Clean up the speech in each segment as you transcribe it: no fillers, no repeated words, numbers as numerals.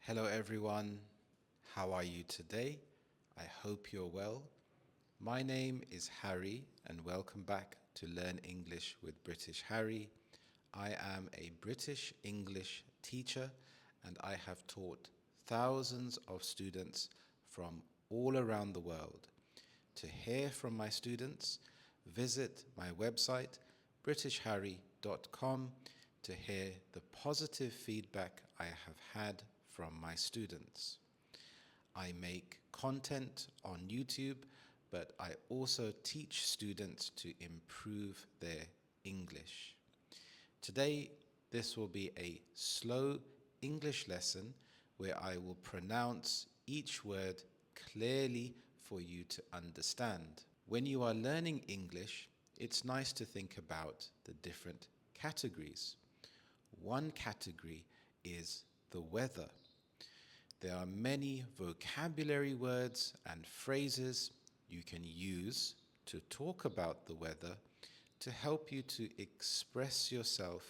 Hello everyone, how are you today? I hope you're well. My name is Harry and welcome back to Learn English with British Harry. I am a British English teacher and I have taught thousands of students from all around the world. To hear from my students, visit my website britishharry.com to hear the positive feedback I have had from my students. I make content on YouTube, but I also teach students to improve their English. Today, this will be a slow English lesson where I will pronounce each word clearly for you to understand. When you are learning English, it's nice to think about the different categories. One category is the weather. There are many vocabulary words and phrases you can use to talk about the weather to help you to express yourself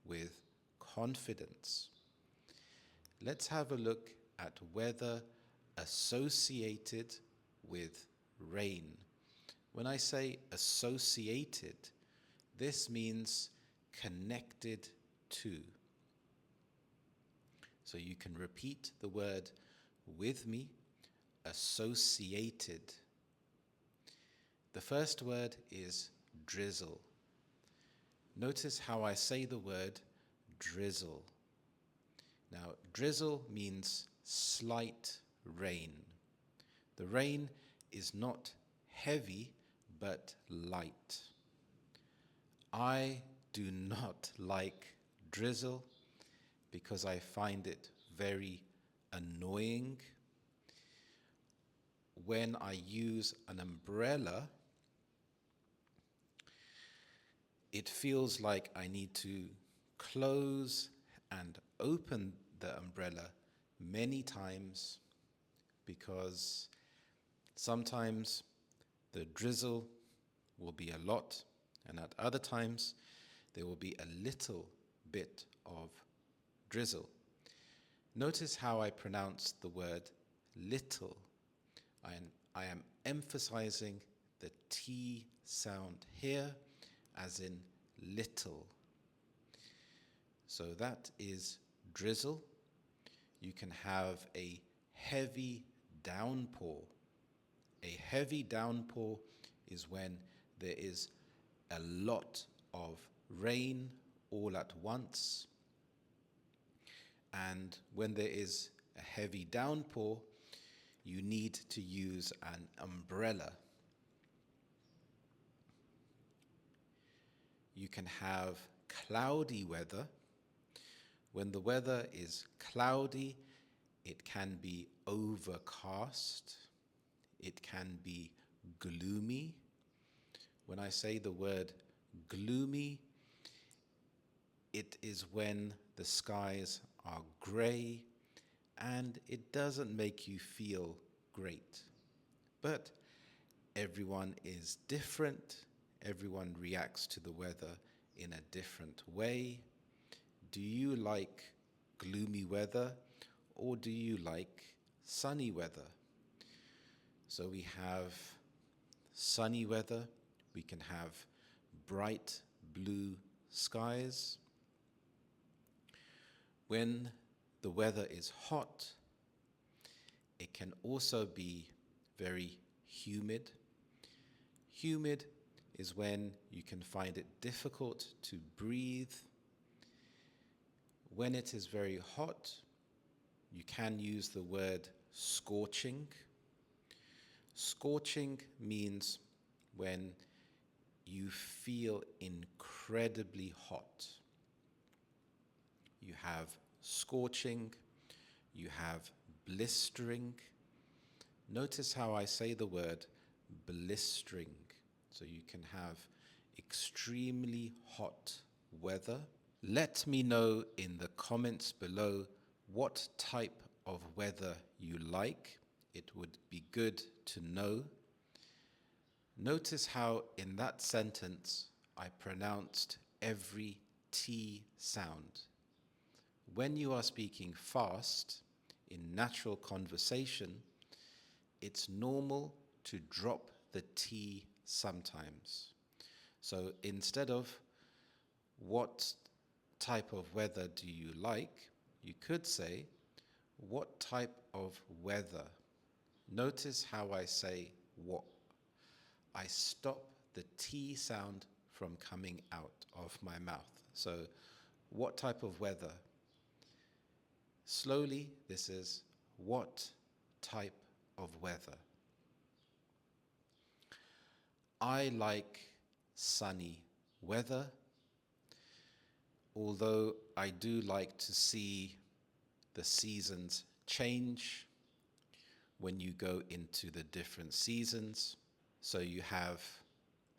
with confidence. Let's have a look at weather associated with rain. When I say associated, this means connected to. So you can repeat the word with me, associated. The first word is drizzle. Notice how I say the word drizzle. Now, drizzle means slight rain. The rain is not heavy, but light. I do not like drizzle because I find it very annoying. When I use an umbrella, it feels like I need to close and open the umbrella many times because sometimes the drizzle will be a lot and at other times there will be a little bit of drizzle. Notice how I pronounce the word little. I am emphasizing the T sound here as in little. So that is drizzle. You can have a heavy downpour. A heavy downpour is when there is a lot of rain all at once. And when there is a heavy downpour, you need to use an umbrella. You can have cloudy weather. When the weather is cloudy, it can be overcast. It can be gloomy. When I say the word gloomy, it is when the skies are grey and it doesn't make you feel great. But everyone is different. Everyone reacts to the weather in a different way. Do you like gloomy weather or do you like sunny weather? So we have sunny weather. We can have bright blue skies. When the weather is hot, it can also be very humid. Humid is when you can find it difficult to breathe. When it is very hot, you can use the word scorching. Scorching means when you feel incredibly hot. You have scorching, you have blistering. Notice how I say the word blistering. So you can have extremely hot weather. Let me know in the comments below what type of weather you like. It would be good to know. Notice how in that sentence I pronounced every T sound. When you are speaking fast, in natural conversation, it's normal to drop the T sometimes. So instead of what type of weather do you like, you could say, what type of weather? Notice how I say what. I stop the T sound from coming out of my mouth. So, what type of weather? Slowly, this is what type of weather? I like sunny weather, although I do like to see the seasons change when you go into the different seasons. So you have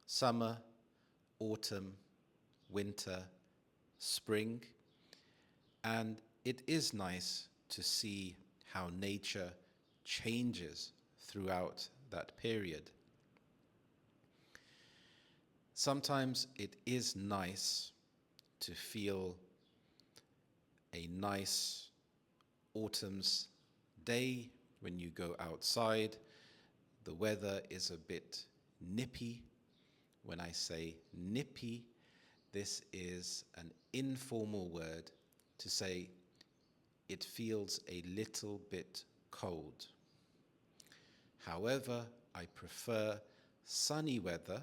summer, autumn, winter, spring, and it is nice to see how nature changes throughout that period. Sometimes it is nice to feel a nice autumn's day when you go outside. The weather is a bit nippy. When I say nippy, this is an informal word to say it feels a little bit cold. However, I prefer sunny weather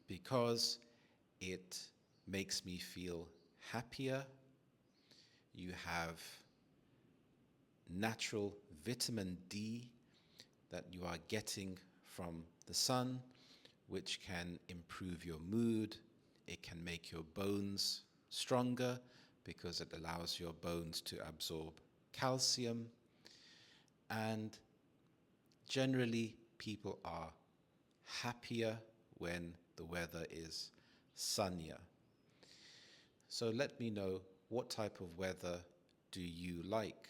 because it makes me feel happier. You have natural vitamin D that you are getting from the sun, which can improve your mood. It can make your bones stronger because it allows your bones to absorb calcium. And generally, people are happier when the weather is sunnier. So let me know, what type of weather do you like?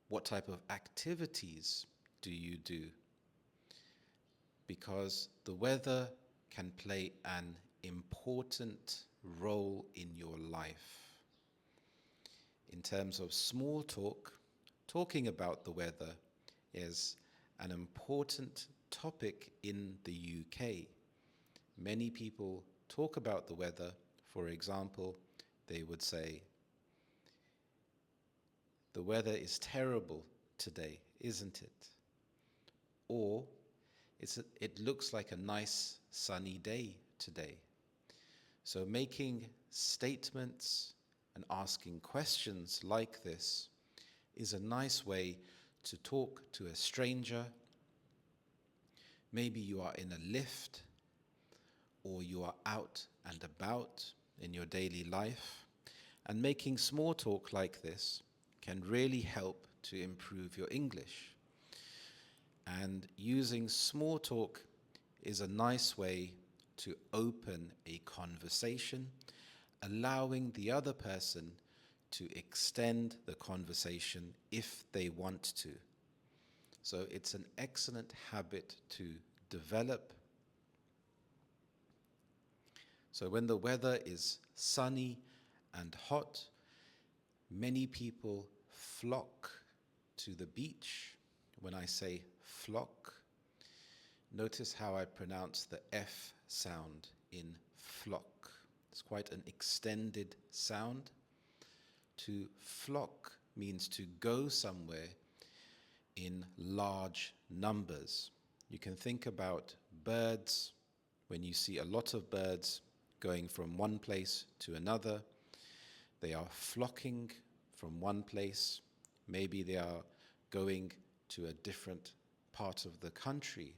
What type of activities do you do? Because the weather can play an important role in your life. In terms of small talk, talking about the weather is an important topic in the UK. Many people talk about the weather. For example, they would say, "The weather is terrible today, isn't it?" Or, "It looks like a nice sunny day today." So making statements and asking questions like this is a nice way to talk to a stranger. Maybe you are in a lift or you are out and about in your daily life, and making small talk like this can really help to improve your English. And using small talk is a nice way to open a conversation, allowing the other person to extend the conversation if they want to. So it's an excellent habit to develop. So when the weather is sunny and hot, many people flock to the beach. When I say flock, notice how I pronounce the F sound in flock. It's quite an extended sound. To flock means to go somewhere in large numbers. You can think about birds. When you see a lot of birds going from one place to another, they are flocking from one place. Maybe they are going to a different part of the country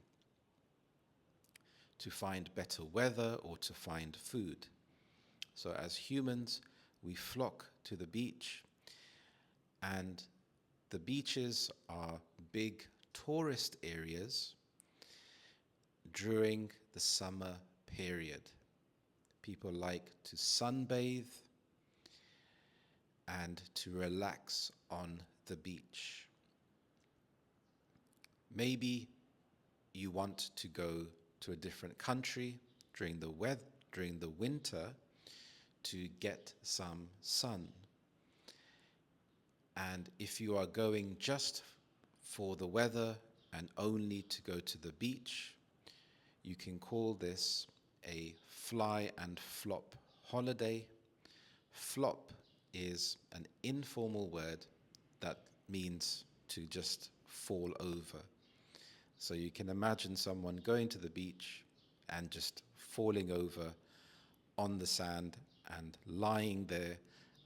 to find better weather or to find food. So as humans, we flock to the beach, and the beaches are big tourist areas during the summer period. People like to sunbathe and to relax on the beach. Maybe you want to go to a different country during the winter to get some sun. And if you are going just for the weather and only to go to the beach, you can call this a fly and flop holiday. Flop is an informal word that means to just fall over. So you can imagine someone going to the beach and just falling over on the sand and lying there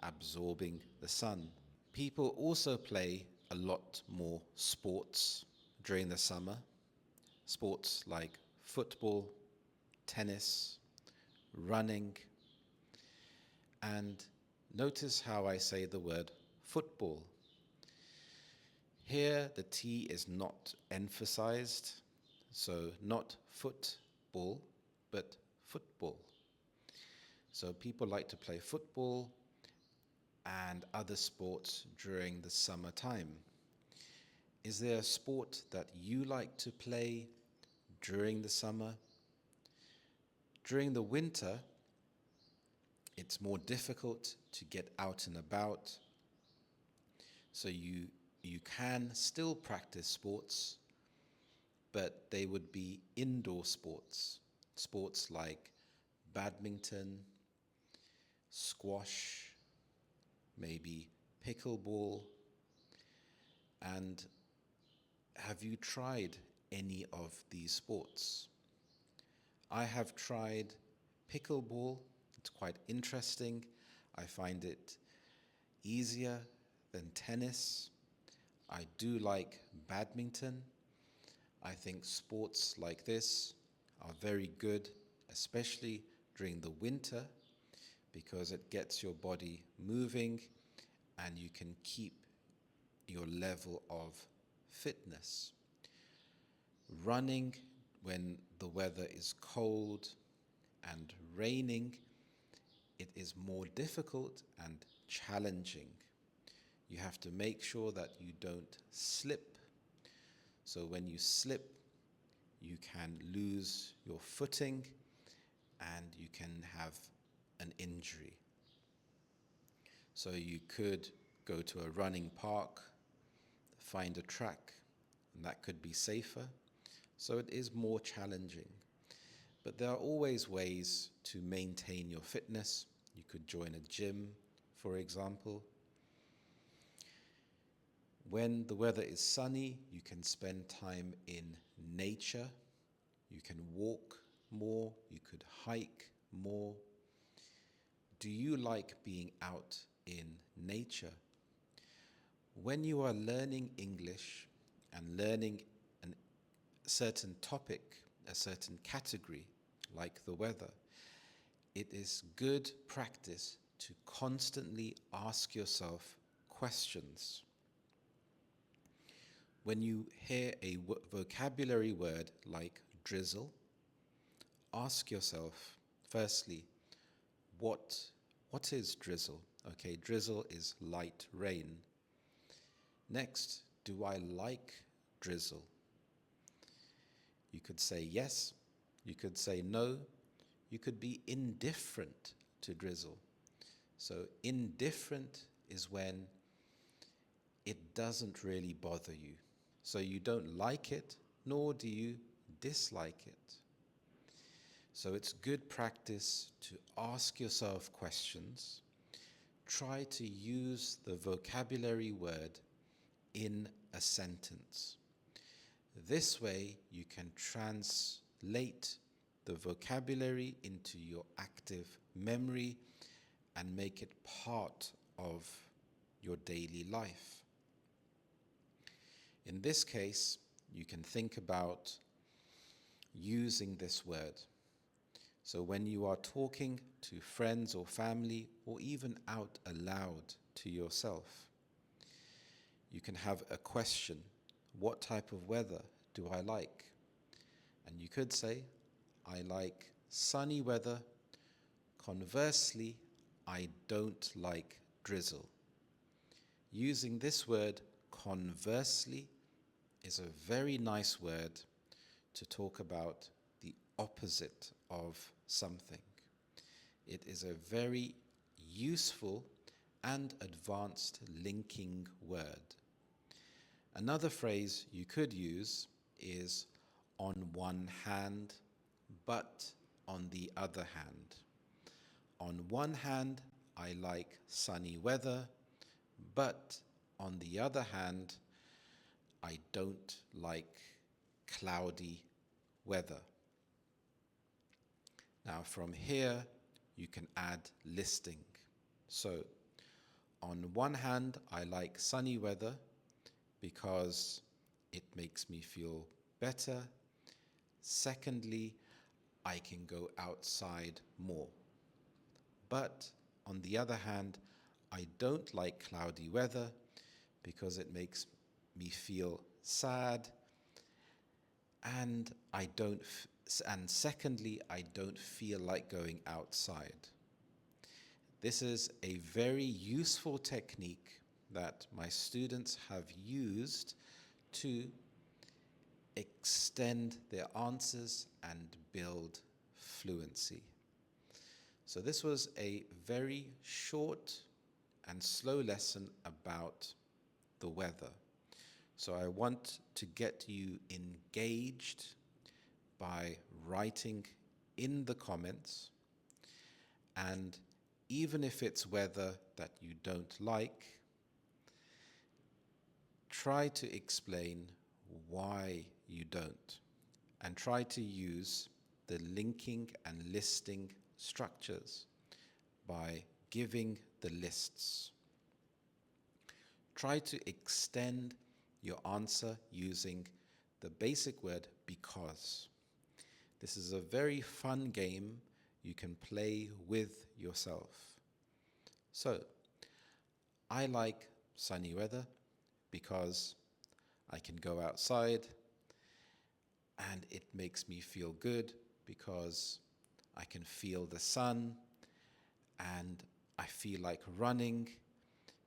absorbing the sun. People also play a lot more sports during the summer. Sports like football, tennis, running, and notice how I say the word football. Here the T is not emphasized, so not football, but football. So people like to play football and other sports during the summertime. Is there a sport that you like to play during the summer? During the winter, it's more difficult to get out and about, so you can still practice sports, but they would be indoor sports. Sports like badminton, squash, maybe pickleball. And have you tried any of these sports? I have tried pickleball. It's quite interesting. I find it easier than tennis. I do like badminton. I think sports like this are very good, especially during the winter, because it gets your body moving and you can keep your level of fitness. Running when the weather is cold and raining, it is more difficult and challenging. You have to make sure that you don't slip. So when you slip, you can lose your footing and you can have an injury. So you could go to a running park, find a track, and that could be safer. So it is more challenging. But there are always ways to maintain your fitness. You could join a gym, for example. When the weather is sunny, you can spend time in nature. You can walk more, you could hike more. Do you like being out in nature? When you are learning English and learning a certain topic, a certain category, like the weather, it is good practice to constantly ask yourself questions. When you hear a vocabulary word like drizzle, ask yourself, firstly, what is drizzle? Okay, drizzle is light rain. Next, do I like drizzle? You could say yes, you could say no, you could be indifferent to drizzle. So indifferent is when it doesn't really bother you. So you don't like it, nor do you dislike it. So it's good practice to ask yourself questions. Try to use the vocabulary word in a sentence. This way you can translate the vocabulary into your active memory and make it part of your daily life. In this case, you can think about using this word. So when you are talking to friends or family, or even out aloud to yourself, you can have a question. What type of weather do I like? And you could say, I like sunny weather. Conversely, I don't like drizzle. Using this word, conversely, is a very nice word to talk about the opposite of something. It is a very useful and advanced linking word. Another phrase you could use is on one hand, but on the other hand. On one hand, I like sunny weather, but on the other hand, I don't like cloudy weather. Now from here, you can add listing. So, on one hand, I like sunny weather because it makes me feel better. Secondly, I can go outside more. But on the other hand, I don't like cloudy weather because it makes me feel sad, and secondly, I don't feel like going outside. This is a very useful technique that my students have used to extend their answers and build fluency. So this was a very short and slow lesson about the weather. So I want to get you engaged by writing in the comments, and even if it's weather that you don't like, try to explain why you don't, and try to use the linking and listing structures by giving the lists. Try to extend your answer using the basic word because. This is a very fun game you can play with yourself. So, I like sunny weather because I can go outside and it makes me feel good because I can feel the sun, and I feel like running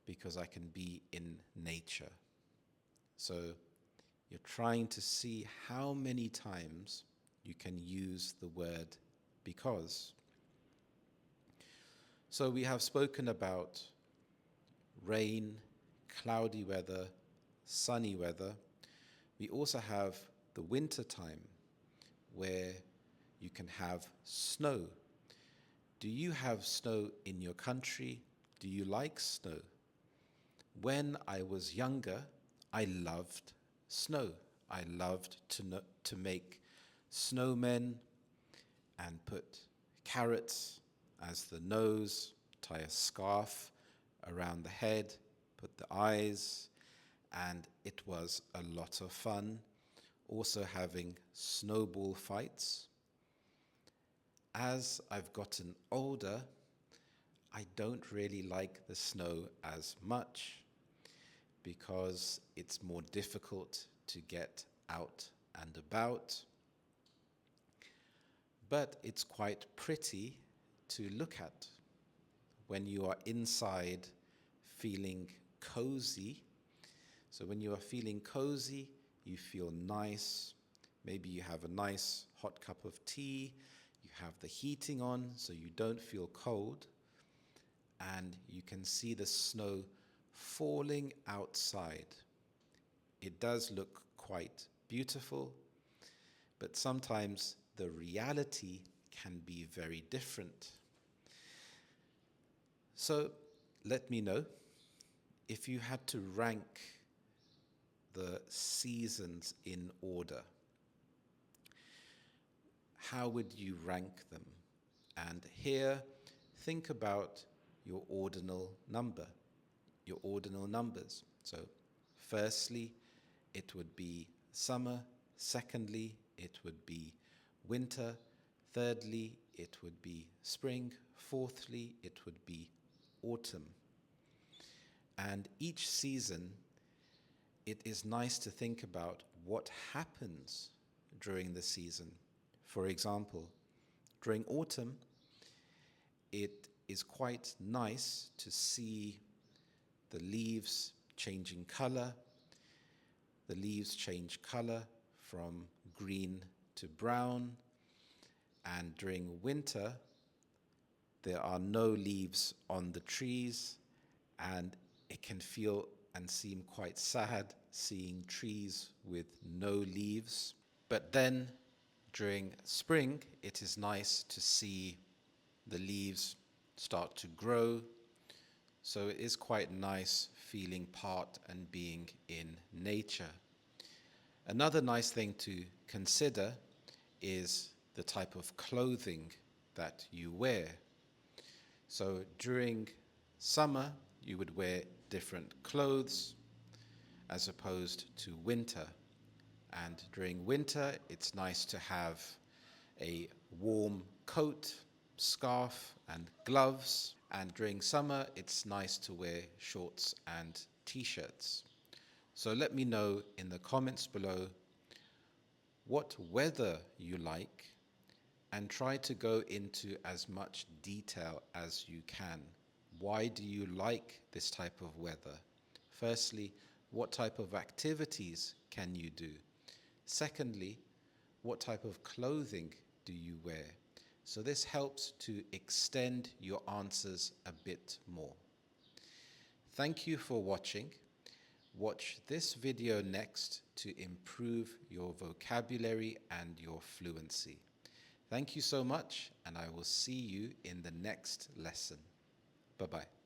because I can be in nature. So you're trying to see how many times you can use the word because. So we have spoken about rain, cloudy weather, sunny weather. We also have the winter time where you can have snow. Do you have snow in your country? Do you like snow? When I was younger, I loved snow. I loved to make snowmen and put carrots as the nose, tie a scarf around the head, put the eyes, and it was a lot of fun. Also having snowball fights. As I've gotten older, I don't really like the snow as much because it's more difficult to get out and about. But it's quite pretty to look at when you are inside feeling cozy. So when you are feeling cozy, you feel nice. Maybe you have a nice hot cup of tea. You have the heating on so you don't feel cold. And you can see the snow falling outside. It does look quite beautiful, but sometimes the reality can be very different. So let me know if you had to rank the seasons in order. How would you rank them? And here, think about your ordinal number, your ordinal numbers. So firstly, it would be summer. Secondly, it would be winter. Thirdly, it would be spring. Fourthly, it would be autumn. And each season, it is nice to think about what happens during the season. For example, during autumn, it is quite nice to see the leaves changing color. The leaves change color from green to brown. And during winter, there are no leaves on the trees, and it can feel and seem quite sad seeing trees with no leaves. But then during spring, it is nice to see the leaves start to grow. So it is quite nice feeling part and being in nature. Another nice thing to consider is the type of clothing that you wear. So during summer, you would wear different clothes as opposed to winter. And during winter, it's nice to have a warm coat, scarf, and gloves. And during summer, it's nice to wear shorts and t-shirts. So let me know in the comments below what weather you like, and try to go into as much detail as you can. Why do you like this type of weather? Firstly, what type of activities can you do? Secondly, what type of clothing do you wear? So this helps to extend your answers a bit more. Thank you for watching. Watch this video next to improve your vocabulary and your fluency. Thank you so much, and I will see you in the next lesson. Bye-bye.